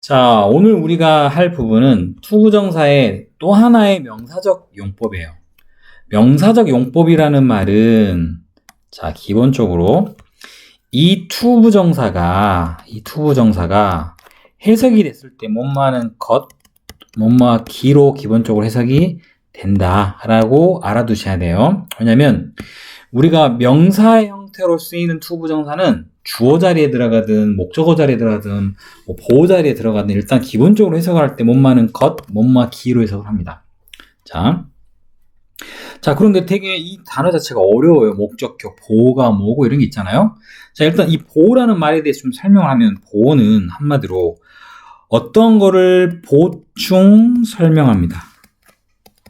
자, 오늘 우리가 할 부분은 투부정사의 또 하나의 명사적 용법이에요. 명사적 용법이라는 말은, 자, 기본적으로 이 투부정사가 해석이 됐을 때 뭐뭐하는 것, 뭐뭐하기로 기본적으로 해석이 된다라고 알아두셔야 돼요. 왜냐면 우리가 명사의 형태로 쓰이는 투부정사는 주어 자리에 들어가든 목적어 자리에 들어가든 뭐 보호 자리에 들어가든 일단 기본적으로 해석을 할 때 뭐뭐하는 것, 뭐뭐하기로 해석을 합니다. 자, 그런데 되게 이 단어 자체가 어려워요. 목적격, 보호가 뭐고 이런 게 있잖아요. 자, 일단 이 보호라는 말에 대해서 좀 설명을 하면 보호는 한마디로 어떤 거를 보충 설명합니다.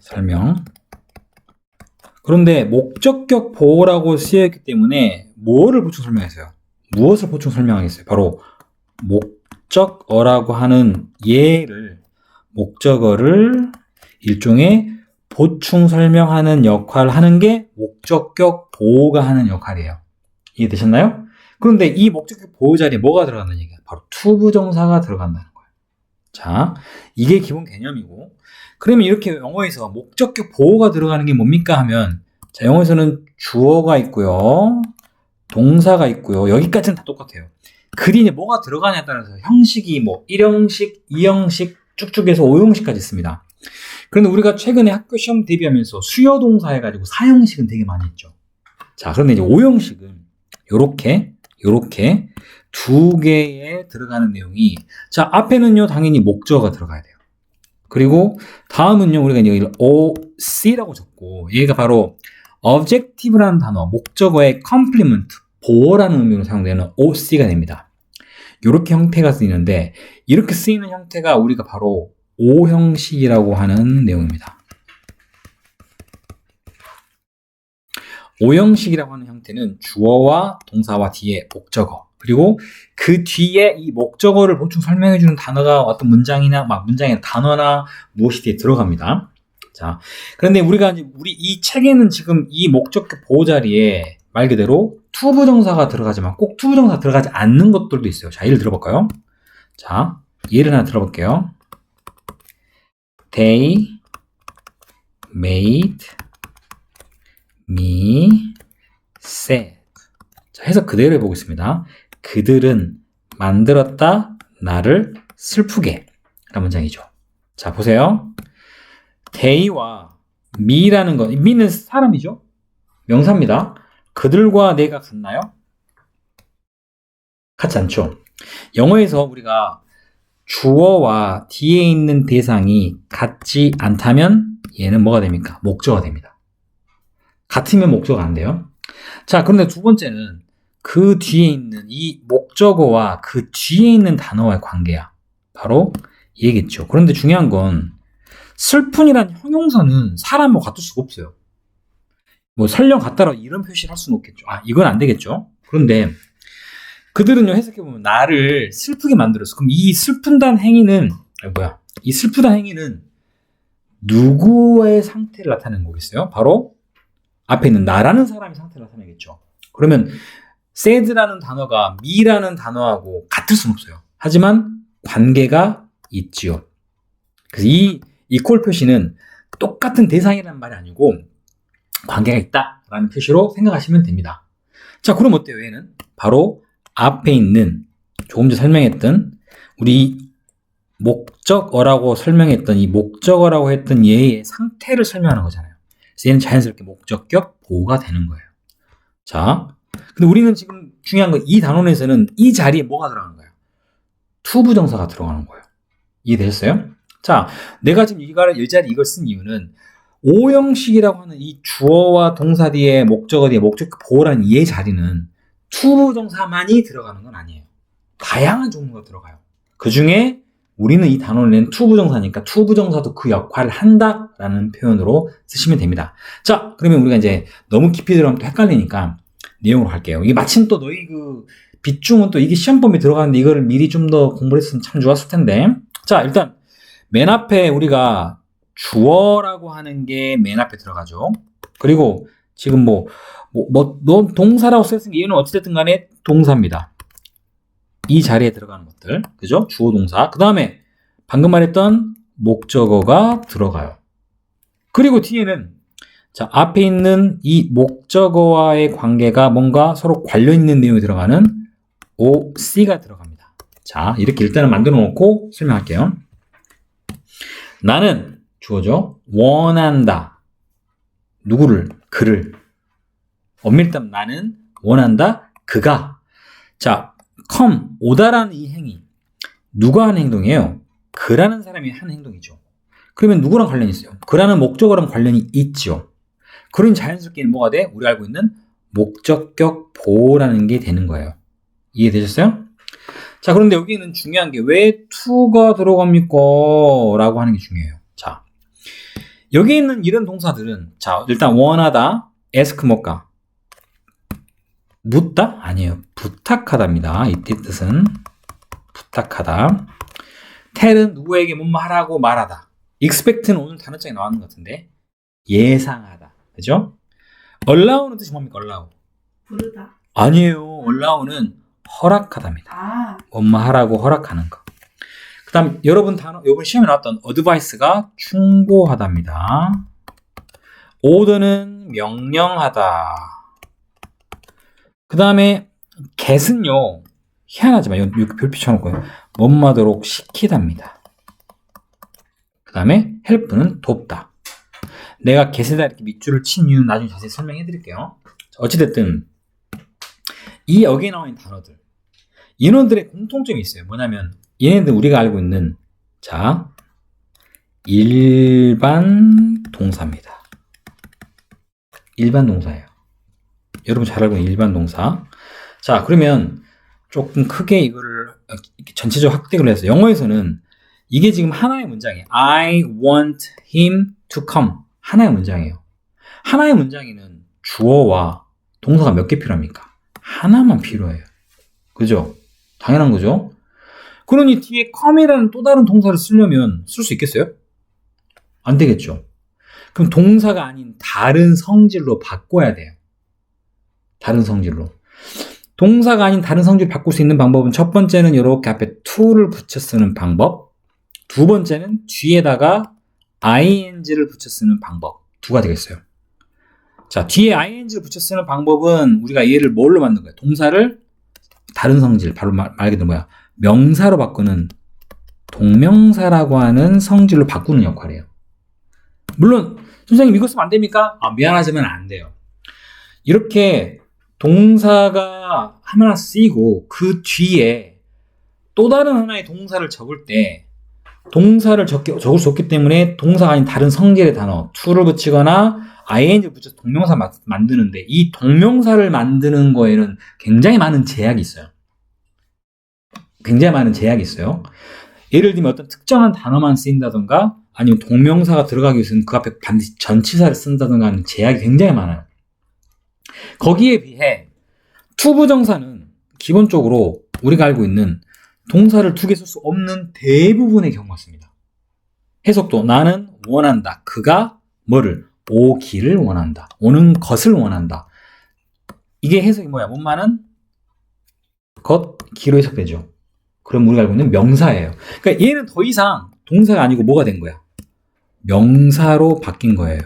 설명. 그런데 목적격 보호라고 쓰여있기 때문에 뭐를 보충 설명했어요? 무엇을 보충 설명하겠어요? 바로 목적어라고 하는 목적어를 일종의 보충 설명하는 역할을 하는 게 목적격 보호가 하는 역할이에요. 이해되셨나요? 그런데 이 목적격 보호 자리에 뭐가 들어간다는 얘기야? 바로 투부정사가 들어간다는 거예요. 자, 이게 기본 개념이고, 그러면 이렇게 영어에서 목적격 보호가 들어가는 게 뭡니까 하면, 자, 영어에서는 주어가 있고요, 동사가 있고요. 여기까지는 다 똑같아요. 글이 이제 뭐가 들어가냐에 따라서 형식이 뭐 1형식, 2형식 쭉쭉 해서 5형식까지 있습니다. 그런데 우리가 최근에 학교 시험 대비하면서 수요 동사 해가지고 4형식은 되게 많이 했죠. 자, 그런데 이제 5형식은 요렇게 두 개에 들어가는 내용이, 자, 앞에는요 당연히 목적어가 들어가야 돼요. 그리고 다음은요 우리가 이제 OC라고 적고, 얘가 바로 objective라는 단어, 목적어의 complement, 보어라는 의미로 사용되는 OC가 됩니다. 이렇게 형태가 쓰이는데, 이렇게 쓰이는 형태가 우리가 바로 O형식이라고 하는 내용입니다. O형식이라고 하는 형태는 주어와 동사와 뒤에 목적어, 그리고 그 뒤에 이 목적어를 보충 설명해주는 단어가 어떤 문장의 단어나 무엇이 뒤에 들어갑니다. 자, 그런데 우리 이 책에는 지금 이 목적격 보호 자리에 말 그대로 투부정사가 들어가지만 꼭 투부정사 들어가지 않는 것들도 있어요. 자, 예를 들어볼까요? 자, 예를 하나 들어볼게요. They made me sad. 자, 해석 그대로 해보겠습니다. 그들은 만들었다 나를 슬프게 라는 문장이죠. 자, 보세요. they와 me라는 거, me는 사람이죠? 명사입니다. 그들과 내가 같나요? 같지 않죠? 영어에서 우리가 주어와 뒤에 있는 대상이 같지 않다면 얘는 뭐가 됩니까? 목적어가 됩니다. 같으면 목적어가 안 돼요. 자, 그런데 두 번째는 그 뒤에 있는 이 목적어와 그 뒤에 있는 단어와의 관계야. 바로 얘겠죠. 그런데 중요한 건 슬픈이란 형용사는 사람과 같을 수가 없어요. 뭐 설령 같다라고 이런 표시를 할 수는 없겠죠. 이건 안 되겠죠. 그런데 그들은요, 해석해보면 나를 슬프게 만들었어. 그럼 이 슬픈다는 행위는 이 슬프다 행위는 누구의 상태를 나타내는 거겠어요? 바로 앞에 있는 나라는 사람의 상태를 나타내겠죠. 그러면 sad라는 단어가 me라는 단어하고 같을 수는 없어요. 하지만 관계가 있지요. 그래서 이 equal 표시는 똑같은 대상이라는 말이 아니고 관계가 있다라는 표시로 생각하시면 됩니다. 자, 그럼 어때요? 얘는 바로 앞에 있는 조금 전에 설명했던 우리 목적어라고 설명했던 이 목적어라고 했던 얘의 상태를 설명하는 거잖아요. 그래서 얘는 자연스럽게 목적격 보호가 되는 거예요. 자, 근데 우리는 지금 중요한 건 이 단원에서는 이 자리에 뭐가 들어가는 거예요? 투부정사가 들어가는 거예요. 이해되셨어요? 자, 내가 지금 이 자리 이걸 쓴 이유는 O형식이라고 하는 이 주어와 동사 뒤에 목적어 뒤에 목적격 보호라는 이 자리는 투부정사만이 들어가는 건 아니에요. 다양한 종류가 들어가요. 그 중에 우리는 이 단어는 투부정사니까 투부정사도 그 역할을 한다라는 표현으로 쓰시면 됩니다. 자, 그러면 우리가 이제 너무 깊이 들어가면 또 헷갈리니까 내용으로 갈게요. 이게 마침 또 너희 비중은 또 이게 시험범위 들어가는데 이거를 미리 좀 더 공부를 했으면 참 좋았을 텐데. 자, 일단 맨 앞에 우리가 주어라고 하는 게 맨 앞에 들어가죠. 그리고 지금 넌 동사라고 썼으니까 얘는 어찌됐든 간에 동사입니다. 이 자리에 들어가는 것들. 그죠? 주어 동사. 그 다음에 방금 말했던 목적어가 들어가요. 그리고 뒤에는 자, 앞에 있는 이 목적어와의 관계가 뭔가 서로 관련 있는 내용이 들어가는 OC가 들어갑니다. 자, 이렇게 일단은 만들어 놓고 설명할게요. 나는 주어죠. 원한다. 누구를? 그를. 엄밀히 나는 원한다. 그가. 자, come, 오다라는 이 행위. 누가 하는 행동이에요? 그라는 사람이 하는 행동이죠. 그러면 누구랑 관련이 있어요? 그라는 목적어랑 관련이 있죠. 그러니 자연스럽게 뭐가 돼? 우리가 알고 있는 목적격 보호라는 게 되는 거예요. 이해되셨어요? 자, 그런데 여기는 중요한 게 왜 to가 들어갑니까? 라고 하는 게 중요해요. 자, 여기 있는 이런 동사들은 자, 일단 원하다, ask 뭘까? 묻다? 아니에요. 부탁하다입니다. 이 뜻은 부탁하다. tell은 누구에게 뭐뭐 하라고 말하다. expect는 오늘 단어장에 나왔는 것 같은데 예상하다. 그죠? allow는 뜻이 뭡니까? allow. 부르다. 아니에요. allow는 허락하다입니다. 뭐뭐 하라고 허락하는 거. 그 다음 여러분 단어 이번 시험에 나왔던 advice가 충고하다입니다. order는 명령하다. 그 다음에 get은요 희한하지만 이거 별표 쳐놓고요 뭐뭐하도록 시키답니다. 그 다음에 help는 돕다. 내가 get에다 이렇게 밑줄을 친 이유는 나중에 자세히 설명해 드릴게요. 어찌됐든 이 여기에 나와 있는 단어들 인원들의 공통점이 있어요. 뭐냐면 얘네들 우리가 알고 있는 자 일반 동사입니다. 일반 동사예요. 여러분 잘 알고 있는 일반 동사. 자, 그러면 조금 크게 이거를 전체적으로 확대를 해서 영어에서는 이게 지금 하나의 문장이에요. I want him to come. 하나의 문장이에요. 하나의 문장에는 주어와 동사가 몇 개 필요합니까? 하나만 필요해요. 그죠? 당연한 거죠? 그러니 뒤에 come이라는 또 다른 동사를 쓰려면 쓸 수 있겠어요? 안 되겠죠? 그럼 동사가 아닌 다른 성질로 바꿔야 돼요. 다른 성질로. 동사가 아닌 다른 성질을 바꿀 수 있는 방법은 첫 번째는 이렇게 앞에 to를 붙여 쓰는 방법. 두 번째는 뒤에다가 ing를 붙여 쓰는 방법. 두 가지가 있어요. 자, 뒤에 ing를 붙여 쓰는 방법은 우리가 얘를 뭘로 만든 거예요? 동사를 다른 성질, 바로 말 그대로 뭐야? 명사로 바꾸는 동명사라고 하는 성질로 바꾸는 역할이에요. 물론 선생님 이거 쓰면 안 됩니까? 미안하지만 안 돼요. 이렇게 동사가 하나 쓰이고 그 뒤에 또 다른 하나의 동사를 적을 때 동사를 적을 수 없기 때문에 동사가 아닌 다른 성질의 단어 to를 붙이거나 ing를 붙여서 동명사 만드는데 이 동명사를 만드는 거에는 굉장히 많은 제약이 있어요. 굉장히 많은 제약이 있어요. 예를 들면 어떤 특정한 단어만 쓰인다던가 아니면 동명사가 들어가기 위해서는 그 앞에 반드시 전치사를 쓴다던가 하는 제약이 굉장히 많아요. 거기에 비해 투부정사는 기본적으로 우리가 알고 있는 동사를 두 개 쓸 수 없는 대부분의 경우가 있습니다. 해석도 나는 원한다. 그가 뭐를? 오기를 원한다. 오는 것을 원한다. 이게 해석이 뭐야? 뭔 말은 것, 기로 해석되죠. 그럼 우리가 알고 있는 명사예요. 그러니까 얘는 더 이상 동사가 아니고 뭐가 된 거야? 명사로 바뀐 거예요.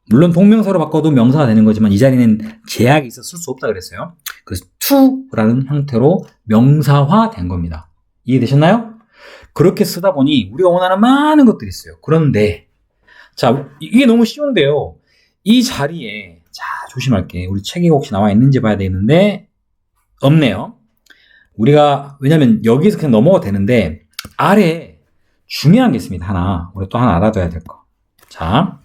물론 동명사로 바꿔도 명사가 되는 거지만 이 자리는 제약이 있어 쓸 수 없다 그랬어요. 그래서 to라는 형태로 명사화 된 겁니다. 이해되셨나요? 그렇게 쓰다 보니 우리가 원하는 많은 것들이 있어요. 그런데 자, 이게 너무 쉬운데요. 이 자리에 자, 조심할게. 우리 책에 혹시 나와 있는지 봐야 되는데 없네요. 우리가 왜냐면 여기서 그냥 넘어가도 되는데 아래 중요한 게 있습니다. 하나. 우리 또 하나 알아둬야 될 거. 자,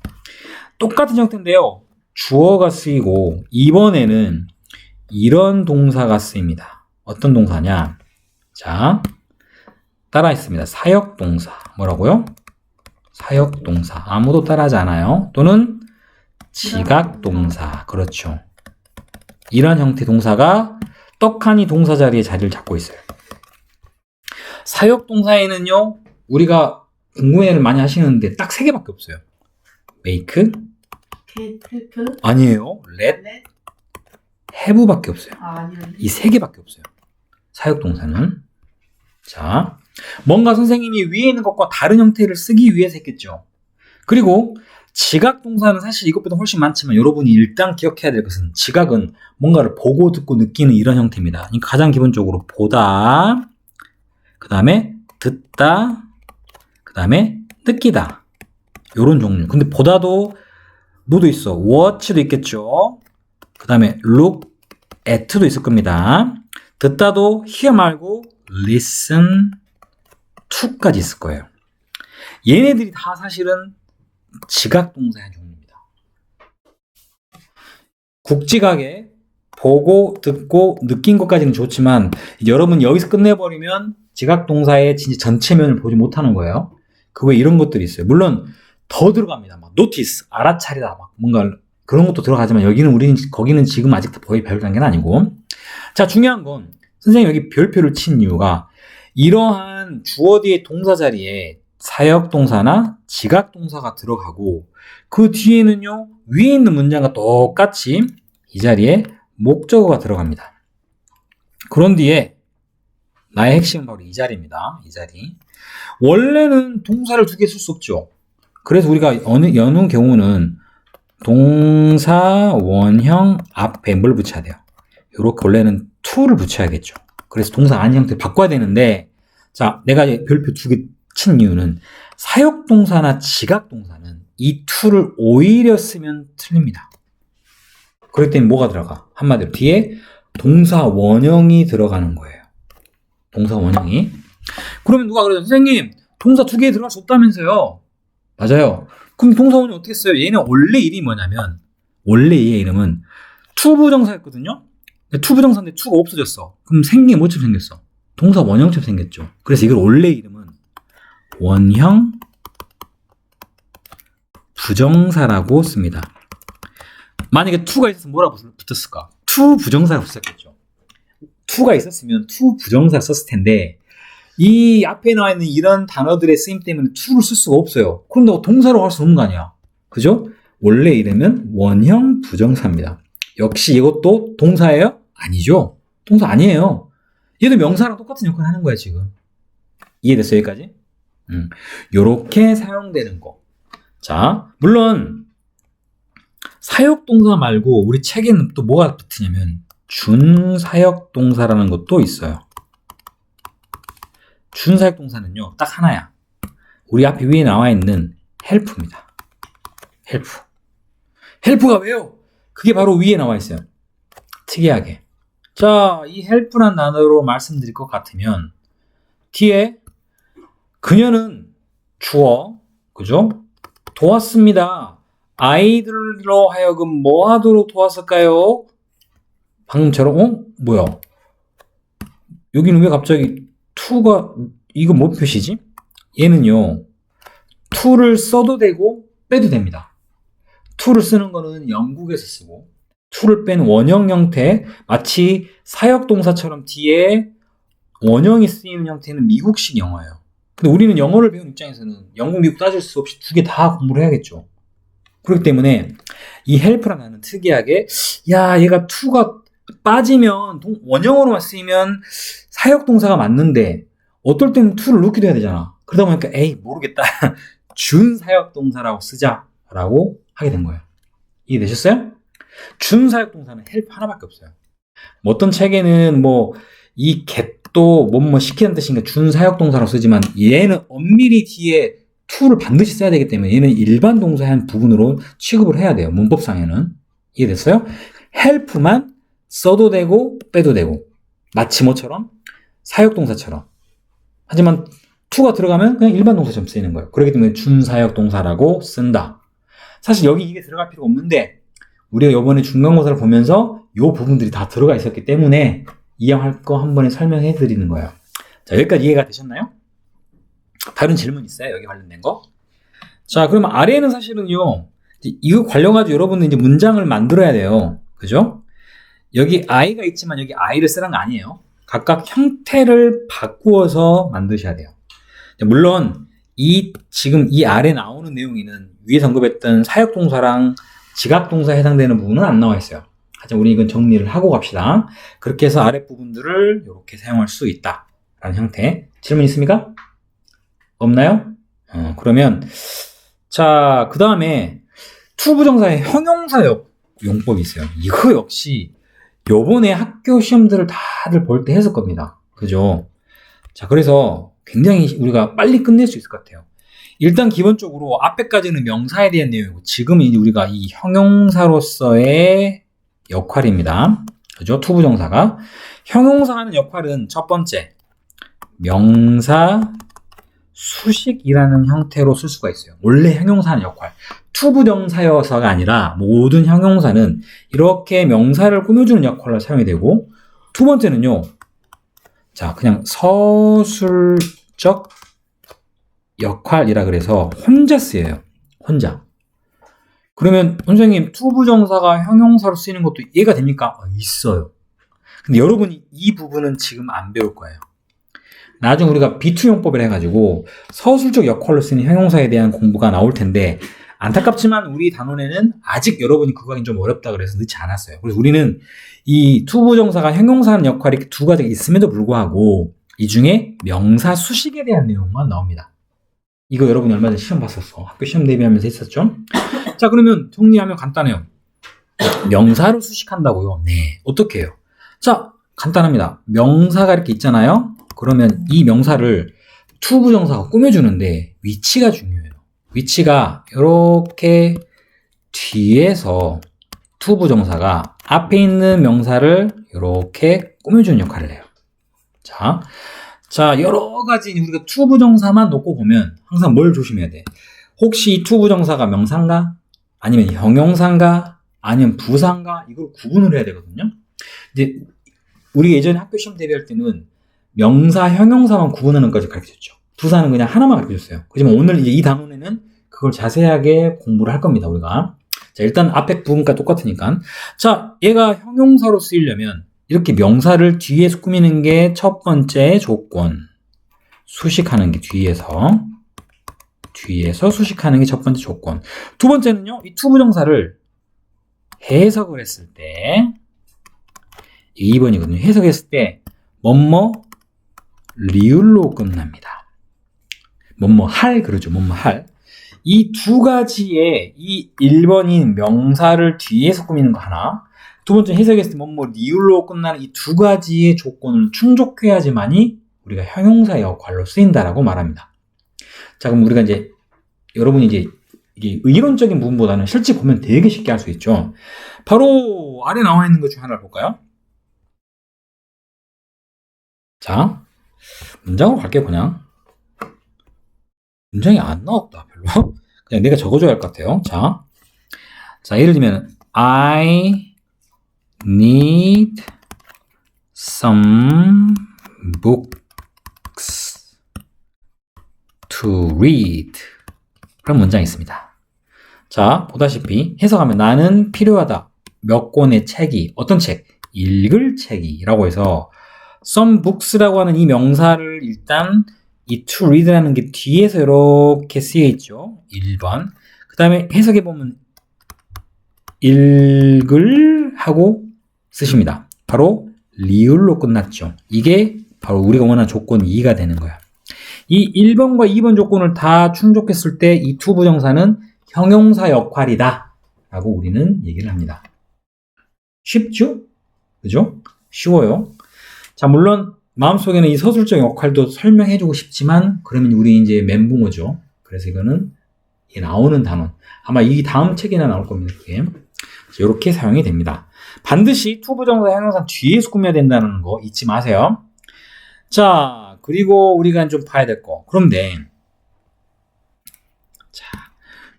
똑같은 형태인데요. 주어가 쓰이고 이번에는 이런 동사가 쓰입니다. 어떤 동사냐? 자, 따라 있습니다. 사역동사. 뭐라고요? 사역동사. 아무도 따라하지 않아요. 또는 지각동사. 그렇죠. 이런 형태의 동사가 떡하니 동사 자리에 자리를 잡고 있어요. 사역동사에는요, 우리가 궁금해를 많이 하시는데 딱 3개밖에 없어요. make, help, 아니에요. let, have밖에 없어요. 아니요. 이 3개밖에 없어요. 사역동사는. 자, 뭔가 선생님이 위에 있는 것과 다른 형태를 쓰기 위해서 했겠죠. 그리고 지각동사는 사실 이것보다 훨씬 많지만 여러분이 일단 기억해야 될 것은 지각은 뭔가를 보고 듣고 느끼는 이런 형태입니다. 그러니까 가장 기본적으로 보다, 그 다음에 듣다, 그 다음에 느끼다. 요런 종류. 근데 보다도 뭐도 있어. watch도 있겠죠. 그 다음에 look at도 있을 겁니다. 듣다도 hear 말고 listen to까지 있을 거예요. 얘네들이 다 사실은 지각동사의 한 종류입니다. 국지각에 보고 듣고 느낀 것까지는 좋지만 여러분 여기서 끝내버리면 지각동사의 진짜 전체면을 보지 못하는 거예요. 그 외에 이런 것들이 있어요. 물론 더 들어갑니다. 막 notice, 알아차리다, 막 뭔가 그런 것도 들어가지만 거기는 지금 아직 거의 배울 단계는 아니고. 자, 중요한 건 선생님 여기 별표를 친 이유가 이러한 주어 뒤에 동사 자리에 사역동사나 지각동사가 들어가고 그 뒤에는요 위에 있는 문장과 똑같이 이 자리에 목적어가 들어갑니다. 그런 뒤에 나의 핵심은 바로 이 자리입니다. 이 자리. 원래는 동사를 두 개 쓸 수 없죠. 그래서 우리가 여느 경우는 동사 원형 앞에 뭘 붙여야 돼요? 이렇게 원래는 to를 붙여야겠죠. 그래서 동사 아닌 형태를 바꿔야 되는데, 자, 내가 별표 두 개 친 이유는 사역동사나 지각동사는 이 to를 오히려 쓰면 틀립니다. 그렇기 때문에 뭐가 들어가? 한마디로 뒤에 동사 원형이 들어가는 거예요. 동사 원형이. 그러면 누가 그러죠? 선생님, 동사 두 개 들어갈 수 없다면서요? 맞아요. 그럼 동사 원형 어떻게 써요? 얘는 원래 이름이 뭐냐면, 원래 얘의 이름은 투부정사였거든요? 투부정사인데 투가 없어졌어. 그럼 생긴 게 뭐처럼 생겼어? 동사 원형처럼 생겼죠. 그래서 이걸 원래 이름은 원형 부정사라고 씁니다. 만약에 투가 있었으면 뭐라고 붙었을까? 투 부정사라고 썼겠죠. 투가 있었으면 투 부정사 썼을 텐데 이 앞에 나와 있는 이런 단어들의 쓰임 때문에 투를 쓸 수가 없어요. 그런데 동사로 할 수 없는 거 아니야. 그죠? 원래 이름은 원형 부정사입니다. 역시 이것도 동사예요? 아니죠. 동사 아니에요. 얘도 명사랑 똑같은 역할을 하는 거야, 지금. 이해됐어요, 여기까지? 요렇게 사용되는 거. 자, 물론 사역동사 말고 우리 책에는 또 뭐가 붙으냐면 준사역동사라는 것도 있어요. 준사역동사는요, 딱 하나야. 우리 앞에 위에 나와 있는 help입니다. help. help가 왜요? 그게 바로 위에 나와 있어요. 특이하게. 자, 이 help란 단어로 말씀드릴 것 같으면 뒤에 그녀는 주어, 그죠? 도왔습니다. 아이들로 하여금 뭐 하도록 도왔을까요? 방금처럼, 뭐야? 여기는 왜 갑자기 to가, 이거 뭐 표시지? 얘는요, to를 써도 되고 빼도 됩니다. to를 쓰는 거는 영국에서 쓰고, to를 뺀 원형 형태, 마치 사역동사처럼 뒤에 원형이 쓰이는 형태는 미국식 영어예요. 근데 우리는 영어를 배우는 입장에서는 영국, 미국 따질 수 없이 두 개 다 공부를 해야겠죠. 그렇기 때문에 이 help라는 단어는 특이하게 야, 얘가 to가 빠지면 원형으로만 쓰이면 사역동사가 맞는데 어떨 때는 to를 넣기도 해야 되잖아. 그러다 보니까 에이 모르겠다. 준사역동사라고 쓰자라고 하게 된 거예요. 이해되셨어요? 준사역동사는 help 하나밖에 없어요. 뭐 어떤 책에는 뭐 이 get도 뭐뭐 시키는 뜻인가 준사역동사라고 쓰지만 얘는 엄밀히 뒤에 to를 반드시 써야 되기 때문에 얘는 일반 동사의 한 부분으로 취급을 해야 돼요. 문법상에는. 이해됐어요? help만 써도 되고 빼도 되고 마치 뭐처럼 사역동사처럼. 하지만 to가 들어가면 그냥 일반 동사처럼 쓰이는 거예요. 그렇기 때문에 준사역동사라고 쓴다. 사실 여기 이게 들어갈 필요가 없는데 우리가 이번에 중간고사를 보면서 이 부분들이 다 들어가 있었기 때문에 이해할 거 한 번에 설명해 드리는 거예요. 자, 여기까지 이해가 되셨나요? 다른 질문 있어요? 여기 관련된 거? 자, 그러면 아래에는 사실은요, 이거 관련가지고 여러분은 이제 문장을 만들어야 돼요. 그죠? 여기 I가 있지만 여기 I를 쓰라는 거 아니에요. 각각 형태를 바꾸어서 만드셔야 돼요. 물론, 지금 이 아래 나오는 내용에는 위에서 언급했던 사역동사랑 지각동사에 해당되는 부분은 안 나와 있어요. 하여튼 우리 이건 정리를 하고 갑시다. 그렇게 해서 아랫부분들을 이렇게 사용할 수 있다 라는 형태. 질문 있습니까? 없나요? 그러면 자, 그 다음에 투부정사의 형용사 용법이 있어요. 이거 역시 요번에 학교 시험들을 다들 볼 때 했을 겁니다. 그죠? 자, 그래서 굉장히 우리가 빨리 끝낼 수 있을 것 같아요. 일단 기본적으로 앞에까지는 명사에 대한 내용이고 지금은 이제 우리가 이 형용사로서의 역할입니다. 그죠? 투부정사가. 형용사 하는 역할은 첫 번째, 명사 수식이라는 형태로 쓸 수가 있어요. 원래 형용사 하는 역할. 투부정사여서가 아니라 모든 형용사는 이렇게 명사를 꾸며주는 역할로 사용이 되고, 두 번째는요, 자, 그냥 서술적 역할이라 그래서 혼자 쓰여요. 혼자. 그러면 선생님 투부정사가 형용사로 쓰이는 것도 이해가 됩니까? 있어요. 근데 여러분이 이 부분은 지금 안 배울 거예요. 나중에 우리가 비투용법을 해가지고 서술적 역할로 쓰는 형용사에 대한 공부가 나올 텐데 안타깝지만 우리 단원에는 아직 여러분이 그거 하긴 좀 어렵다 그래서 넣지 않았어요. 그래서 우리는 이 투부정사가 형용사하는 역할이 두 가지가 있음에도 불구하고 이 중에 명사 수식에 대한 내용만 나옵니다. 이거 여러분이 얼마 전에 시험 봤었어. 학교 시험 대비하면서 했었죠. 자, 그러면 정리하면 간단해요. 명사로 수식한다고요? 네. 어떻게 해요? 자, 간단합니다. 명사가 이렇게 있잖아요. 그러면 이 명사를 투부정사가 꾸며주는데 위치가 중요해요. 위치가 이렇게 뒤에서 투부정사가 앞에 있는 명사를 이렇게 꾸며주는 역할을 해요. 자, 여러 가지 우리가 투부정사만 놓고 보면 항상 뭘 조심해야 돼? 혹시 이 투부정사가 명사인가? 아니면 형용사인가? 아니면 부사인가? 이걸 구분을 해야 되거든요. 이제 우리 예전에 학교 시험 대비할 때는 명사, 형용사만 구분하는 것까지 가르쳐줬죠. 부사는 그냥 하나만 가르쳐줬어요. 하지만 오늘 이제 이 단원에는 그걸 자세하게 공부를 할 겁니다, 우리가. 자, 일단 앞에 부분과 똑같으니까. 자, 얘가 형용사로 쓰이려면 이렇게 명사를 뒤에서 꾸미는 게 첫 번째 조건. 수식하는 게 뒤에서 수식하는 게 첫 번째 조건. 두 번째는요, 이 투부정사를 해석을 했을 때, 2번이거든요. 해석했을 때, 뭐뭐 리을로 끝납니다. 뭐뭐 할, 그러죠. 뭐뭐 할. 이 두 가지의 이 1번인 명사를 뒤에서 꾸미는 거 하나, 두 번째 해석했을 때 뭐뭐 리을로 끝나는 이 두 가지의 조건을 충족해야지만이 우리가 형용사 역할로 쓰인다라고 말합니다. 자, 그럼 우리가 이제 여러분이 이제 이게 의론적인 부분보다는 실제 보면 되게 쉽게 할 수 있죠. 바로 아래 나와 있는 것 중 하나를 볼까요? 자, 문장으로 갈게요, 그냥. 문장이 안 나왔다, 별로. 그냥 내가 적어줘야 할 것 같아요. 자, 예를 들면, I need some books to read. 그런 문장이 있습니다. 자, 보다시피 해석하면 나는 필요하다. 몇 권의 책이, 어떤 책? 읽을 책이라고 해서 some books라고 하는 이 명사를 일단 이 to read라는 게 뒤에서 이렇게 쓰여 있죠. 1번. 그 다음에 해석해 보면 읽을 하고 쓰십니다. 바로 리을로 끝났죠. 이게 바로 우리가 원하는 조건 2가 되는 거야. 이 1번과 2번 조건을 다 충족했을 때 이 투부정사는 형용사 역할이다 라고 우리는 얘기를 합니다. 쉽죠? 그죠? 쉬워요. 자, 물론 마음속에는 이 서술적 역할도 설명해주고 싶지만 그러면 우리 이제 멘붕어죠. 그래서 이거는 나오는 단원. 아마 이 다음 책에나 나올 겁니다. 그게. 이렇게 사용이 됩니다. 반드시 투부정사 형용사 뒤에서 꾸며야 된다는 거 잊지 마세요. 자, 그리고 우리가 좀 봐야 될 거. 그런데 자,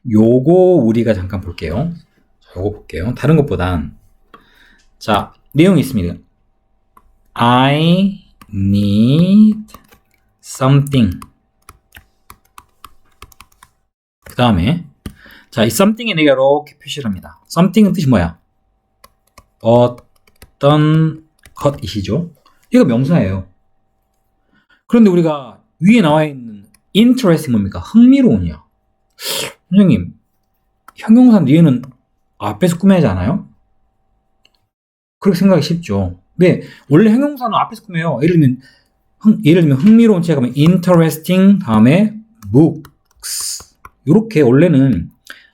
요거 우리가 잠깐 볼게요. 자, 요거 볼게요. 다른 것보단 자, 내용이 있습니다. I need something. 그 다음에 자, 이 something에 내가 이렇게 표시를 합니다. something은 뜻이 뭐야? 어떤 것이시죠? 이거 명사예요. 그런데 우리가 위에 나와 있는 interesting 뭡니까? 흥미로운이야. 선생님, 형용사 뒤에는 앞에서 꾸며야지 않아요? 그렇게 생각하기 쉽죠. 네, 원래 형용사는 앞에서 꾸며요. 예를 들면 흥미로운 책 하면 interesting 다음에 books. 이렇게 원래는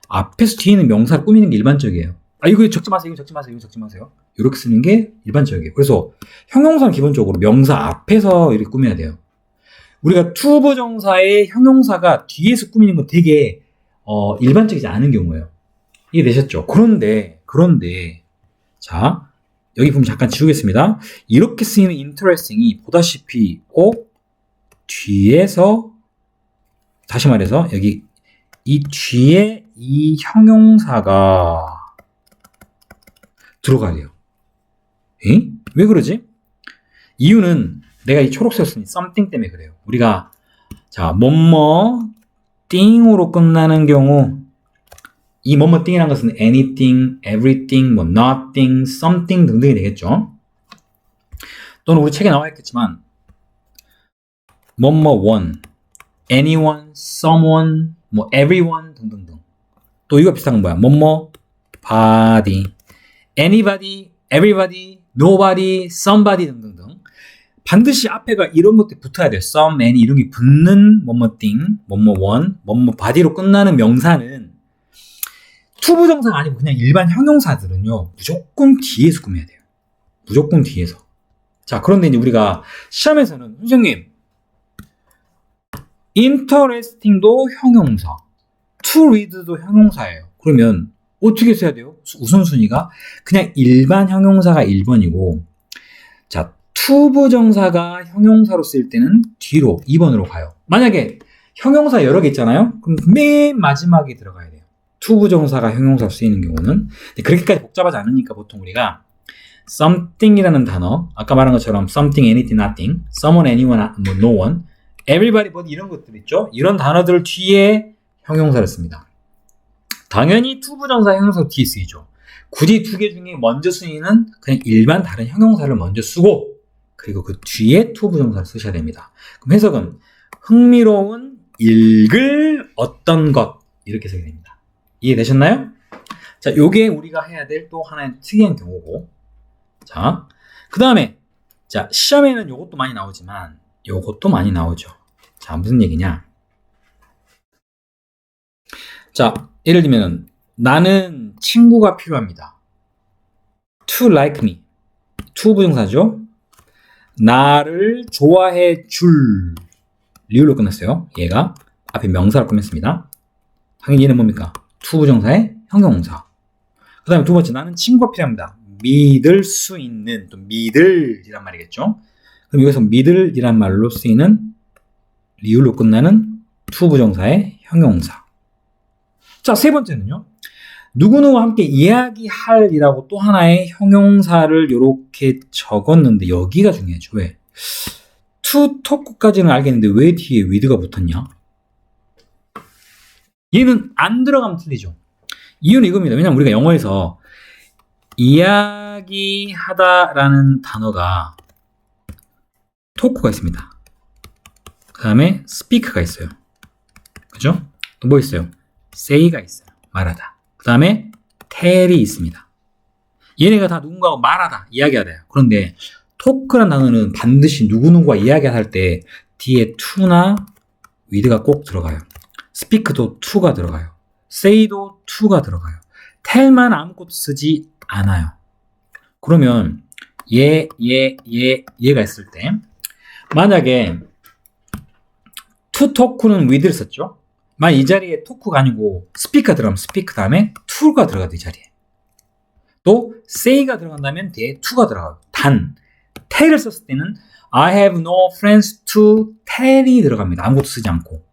앞에서 뒤에 있는 명사를 꾸미는 게 일반적이에요. 아, 이거 적지 마세요. 이거 적지 마세요. 이거 적지 마세요. 이렇게 쓰는 게 일반적이에요. 그래서 형용사는 기본적으로 명사 앞에서 이렇게 꾸며야 돼요. 우리가 투부정사의 형용사가 뒤에서 꾸미는 건 되게 일반적이지 않은 경우예요. 이해되셨죠? 그런데 자, 여기 보면 잠깐 지우겠습니다. 이렇게 쓰이는 interesting이 보다시피 꼭 뒤에서, 다시 말해서 여기 이 뒤에 이 형용사가 들어가야 돼요. 에? 왜 그러지? 이유는 내가 이 초록색 쓰니 something 때문에 그래요. 우리가 자, 뭐뭐 띵으로 끝나는 경우 이 뭐뭐 띵이라는 것은 anything, everything, 뭐 nothing, something 등등이 되겠죠. 또는 우리 책에 나와 있겠지만 뭐뭐 one, anyone, someone, 뭐 everyone 등등등. 또 이거 비슷한 건 뭐야? 뭐뭐 body, anybody, everybody, nobody, somebody 등등등. 반드시 앞에가 이런 것들이 붙어야 돼요. some, any 이런 게 붙는 뭐뭐 thing, 뭐뭐 one, 뭐뭐 body로 끝나는 명사는 투부정사가 아니고 그냥 일반 형용사들은요, 무조건 뒤에서 꾸며야 돼요. 무조건 뒤에서. 자, 그런데 이제 우리가 시험에서는 선생님, interesting도 형용사, to read도 형용사예요. 그러면 어떻게 써야 돼요? 우선순위가 그냥 일반 형용사가 1번이고, 자, 투부정사가 형용사로 쓰일 때는 뒤로 2번으로 가요. 만약에 형용사 여러 개 있잖아요? 그럼 맨 마지막에 들어가야 돼요. 투부정사가 형용사로 쓰이는 경우는. 그렇게까지 복잡하지 않으니까 보통 우리가 something이라는 단어, 아까 말한 것처럼 something, anything, nothing, someone, anyone, no one, everybody, but 이런 것들 있죠? 이런 단어들 뒤에 형용사를 씁니다. 당연히 투부정사 형용사 뒤에 쓰이죠. 굳이 두 개 중에 먼저 쓰이는 그냥 일반 다른 형용사를 먼저 쓰고, 그리고 그 뒤에 투부정사를 쓰셔야 됩니다. 그럼 해석은 흥미로운 읽을 어떤 것, 이렇게 쓰게 됩니다. 이해되셨나요? 자, 요게 우리가 해야 될 또 하나의 특이한 경우고. 자, 그 다음에, 자, 시험에는 요것도 많이 나오지만, 요것도 많이 나오죠. 자, 무슨 얘기냐? 자, 예를 들면, 나는 친구가 필요합니다. to like me. to 부정사죠. 나를 좋아해 줄. 리을로 끝났어요. 얘가 앞에 명사로 끝냈습니다. 당연히 얘는 뭡니까? 투부정사의 형용사. 그 다음에 두 번째, 나는 친구가 필요합니다. 믿을 수 있는, 또 믿을이란 말이겠죠. 그럼 여기서 믿을이란 말로 쓰이는 리을로 끝나는 투부정사의 형용사. 자, 세 번째는요. 누구누구와 함께 이야기할이라고 또 하나의 형용사를 이렇게 적었는데 여기가 중요하죠. 왜? to talk까지는 알겠는데 왜 뒤에 with가 붙었냐? 얘는 안 들어가면 틀리죠. 이유는 이겁니다. 왜냐면 우리가 영어에서 이야기하다라는 단어가 talk가 있습니다. 그 다음에 speak가 있어요. 그죠? 또 뭐 있어요? say가 있어요. 말하다. 그 다음에 tell이 있습니다. 얘네가 다 누군가하고 말하다, 이야기하다요. 그런데 talk라는 단어는 반드시 누구누구와 이야기할 때 뒤에 to나 with가 꼭 들어가요. speak도 to가 들어가요. say도 to가 들어가요. tell만 아무것도 쓰지 않아요. 그러면 얘가 있을 때 만약에 to talk는 with를 썼죠. 만약 이 자리에 talk가 아니고 speak가 들어가면 speak 다음에 to가 들어가도 이 자리에. 또 say가 들어간다면 뒤에 to가 들어가요. 단 tell을 썼을 때는 I have no friends to tell이 들어갑니다. 아무것도 쓰지 않고.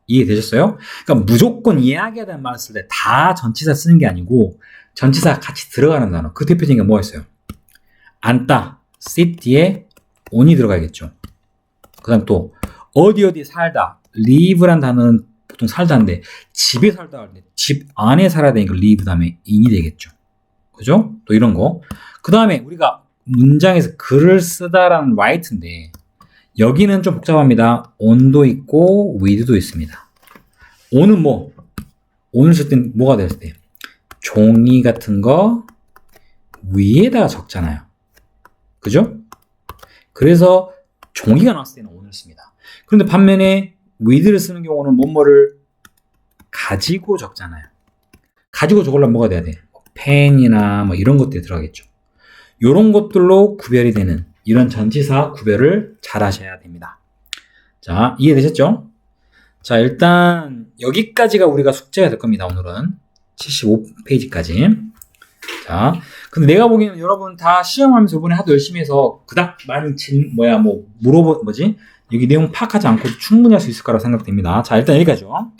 이해되셨어요? 그러니까 무조건 이야기하다는 말을 쓸 때 다 전치사 쓰는 게 아니고 전치사 같이 들어가는 단어. 그 대표적인 게 뭐가 있어요? 앉다, sit 뒤에 on이 들어가야겠죠. 그 다음 또 어디 살다, live란 단어는 보통 살다인데 집에 살다 할 때 집 안에 살아야 되니까 live 다음에 in이 되겠죠. 그죠? 또 이런 거. 그 다음에 우리가 문장에서 글을 쓰다라는 write인데 여기는 좀 복잡합니다. on도 있고 with도 있습니다. on은 뭐? on을 쓸 땐 뭐가 됐을 때? 종이 같은 거, 위에다가 적잖아요. 그죠? 그래서 종이가 나왔을 때는 on을 씁니다. 그런데 반면에 with를 쓰는 경우는 뭐뭐를 가지고 적잖아요. 가지고 적으려면 뭐가 돼야 돼? 펜이나 뭐 이런 것들이 들어가겠죠. 이런 것들로 구별이 되는 이런 전치사 구별을 잘 하셔야 됩니다. 자, 이해되셨죠? 자, 일단 여기까지가 우리가 숙제가 될 겁니다. 오늘은 75페이지까지. 자, 근데 내가 보기에는 여러분 다 시험하면서 이번에 하도 열심히 해서 그닥 많이 여기 내용 파악하지 않고 충분히 할 수 있을 거라고 생각됩니다. 자, 일단 여기까지요.